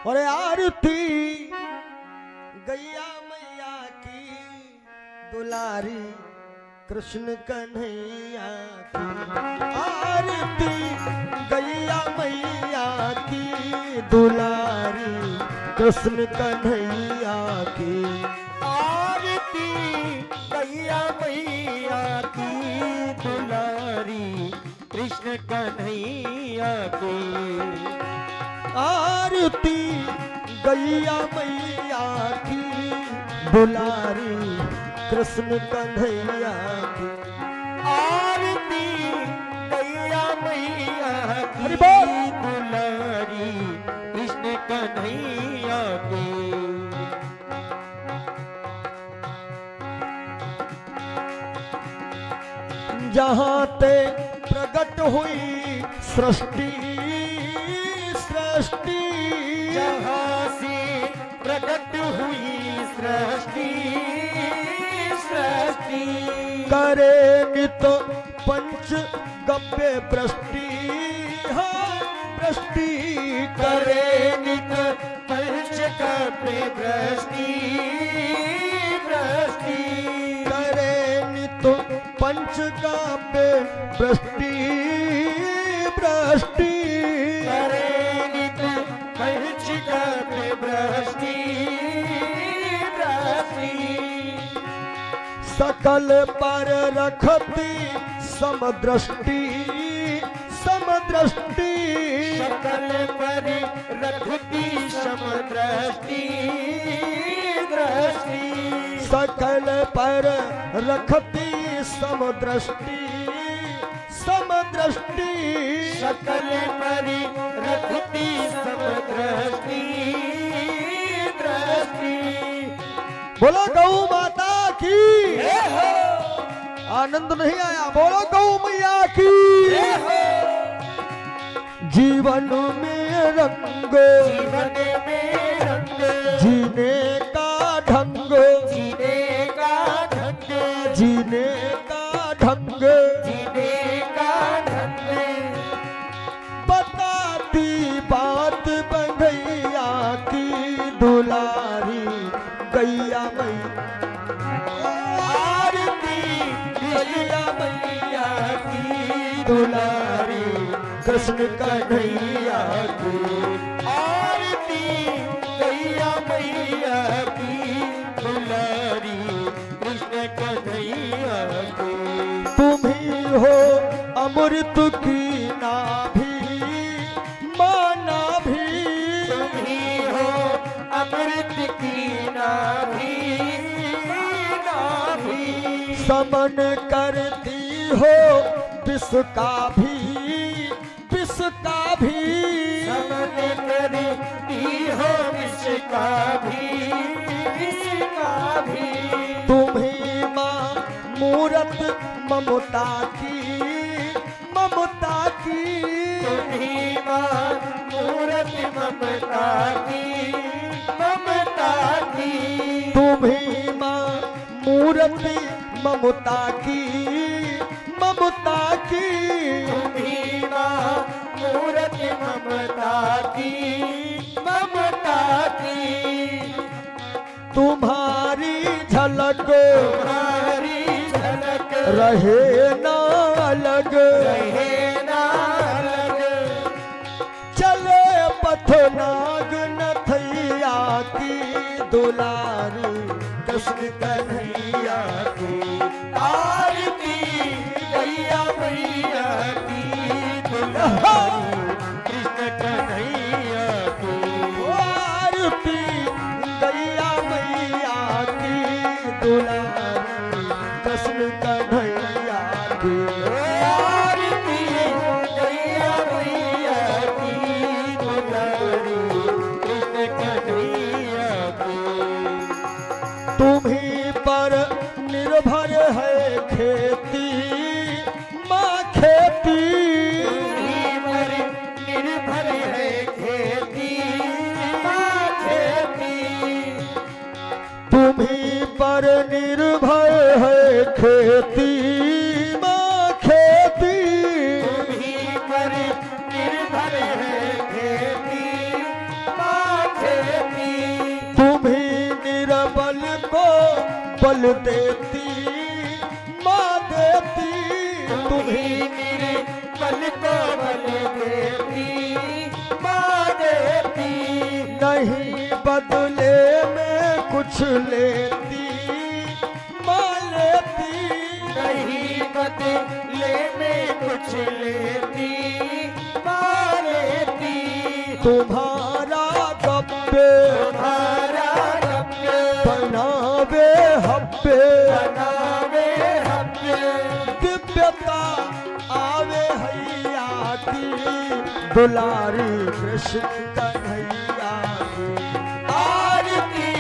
और आरती गैया मैया की दुलारी कृष्ण कन्हैया की। आरती गैया मैया की दुलारी कृष्ण कन्हैया की। आरती गैया मैया की दुलारी कृष्ण कन्हैया की। आरती गैया मैया की दुलारी कृष्ण कन्हैया की। आरती गैया मैया की हरि बोल। दुलारी कृष्ण कन्हैया की। जहाँ ते प्रकट हुई सृष्टि सृष्टि, जहाँ से प्रकट हुई सृष्टि सृष्टि, करे नित पंच गव्य वृष्टि। हाँ वृष्टि करे नित पंच कपे वृष्टि वृष्टि, करे नित पंच गव्य वृष्टि वृष्टि। करे नित पंच कपे वृष्टि वृष्टि, सकल पर रखती समदृष्टि समदृष्टि। सकल पर रखती समदृष्टि दृष्टि, सकल पर रखती समदृष्टि समदृष्टि। सकल पर रखती समदृष्टि दृष्टि। बोलो गौ माता की। आनंद नहीं आया? बोलो गौ मैया की। जीवन में रंग जीवन में रंग, जीने का ढंग जीने का ढंग, जीने का ढंग जीने का ढंग, बताती बात बंधैया की दुलारी गैया मैया। आरती गैया मैया की दुलारी कृष्ण कन्हैया की। आरती गैया मैया की दुलारी कृष्ण कन्हैया की। तुम ही हो अमृत की नाभि माना भी। तुम ही हो अमृत की नाभि नाभि, समन करती हो विष का भी विष का भी। समन करती हो विष का भी विष का भी। तुम्ही माँ मूरत ममता की ममता की। तुम्ही माँ मूरत ममता की ममता की। तुम्ही माँ मूरत ममता की ममता की। तुम्ही माँ मूरत ममता की ममता की। तुम्हारी झलक तुम्हारी झलक रहे ना अलग। रहे ना अलग, चले पथ नाग नथैया की दुलारी कृष्ण कन्हैया की। आरती गैया मैया की दुलारी कृष्ण कन्हैया की। आरती गैया मैया की दुलारी कृष्ण कन्हैया की। आरती गैया मैया की दुलारी कृष्ण कन्हैया की। तुम्ही पर निर्भर है खेती बल देती माँ देती तुम्हें, मेरे बल को बल देती माँ देती, नहीं बदले में कुछ लेती माँ लेती, नहीं बदले में कुछ लेती माँ लेती, तुम्हारा गप्पे तुम्हारा गप्पे बनावे हब्बे, बनावे हब्बे, दिव्यता आवे हैया की, दुलारी कृष्ण कन्हैया की, आरती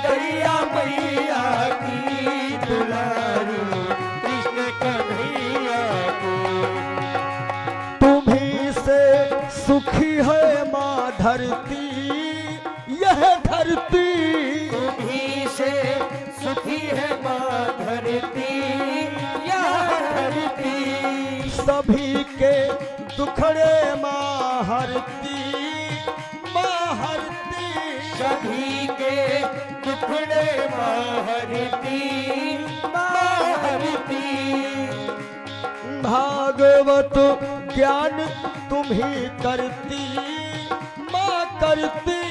गैया मैया की, दुलारी कृष्ण कन्हैया की, तुम्ही से सुखी है माँ धरती, यह धरती तुम्हीं से सुखी है माँ धरती, यह धरती, सभी के दुखड़े माँ हरती माँ हरती, सभी के दुखड़े माँ हरती, माँ हरती, भागवत ज्ञान तुम्ही करती माँ करती,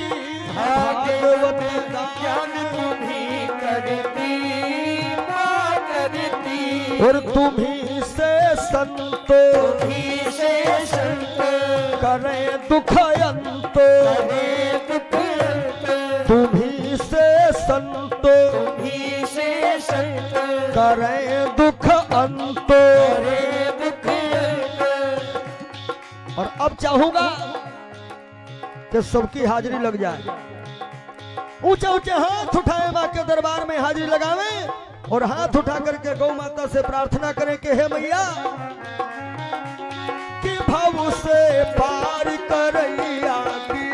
भागवत ज्ञान तुम्हीं करती माँ करती, और तुम्ही से संतो तुम्हीं से संत करें दुख अंत, करे दुख अंत, तुम्ही से संतो तुम्हीं से संत करें दुख अंत। करे दुख अंत। और अब चाहूंगा कि सबकी हाजिरी लग जाए, ऊंचे ऊंचे हाथ उठाए मां के दरबार में हाजिरी लगावे और हाथ उठा करके गौ माता से प्रार्थना करें कि हे मैया कि भव से पार करैया की,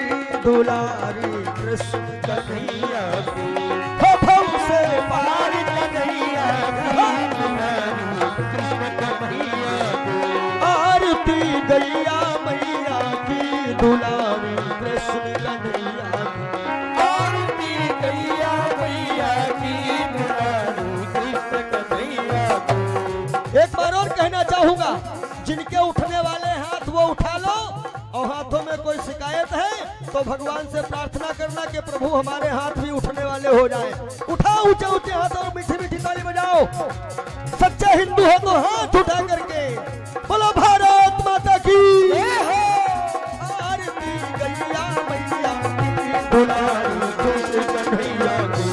दुलारी कृष्ण कन्हैया की, हो भव से पार कन्हैया की, दुलारी कृष्ण कन्हैया की, आरती गैया मैया की, दुलारी कृष्ण कन्हैया की। आरती गैया मैया की, दुलारी कृष्ण कन्हैया की। एक बार और कहना चाहूंगा, जिनके उठने वाले हाथ वो उठा लो, और हाथों में कोई शिकायत है तो भगवान से प्रार्थना करना कि प्रभु हमारे हाथ भी उठने वाले हो जाए। उठाओ ऊंचे ऊंचे हाथ और मीठी मीठी ताली बजाओ। सच्चा हिंदू हो तो हाथ उठा करके बोलो भारत माता की। आरती गैया मैया की, दुलारी कृष्ण कन्हैया की,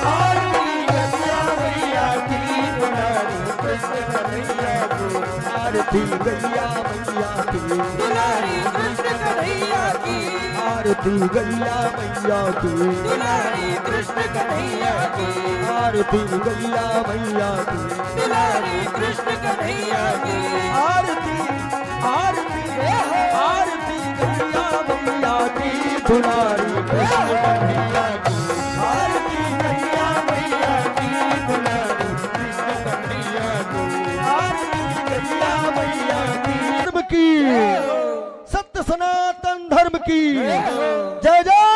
आरती गैया मैया की, दुलारी कृष्ण कन्हैया की, आरती गैया मैया की, दुलारी कृष्ण कन्हैया की, आरती गैया मैया की, दुलारी कृष्ण कन्हैया की, आरती गैया मैया की, दुलारी कृष्ण कन्हैया की, आरती आरती आरती गैया मैया की, दुलारी कृष्ण कन्हैया की, आरती गैया मैया की, दुलारी कृष्ण कन्हैया की, आरती गैया मैया की, धर्म की, सत्य सनातन धर्म की जय जय।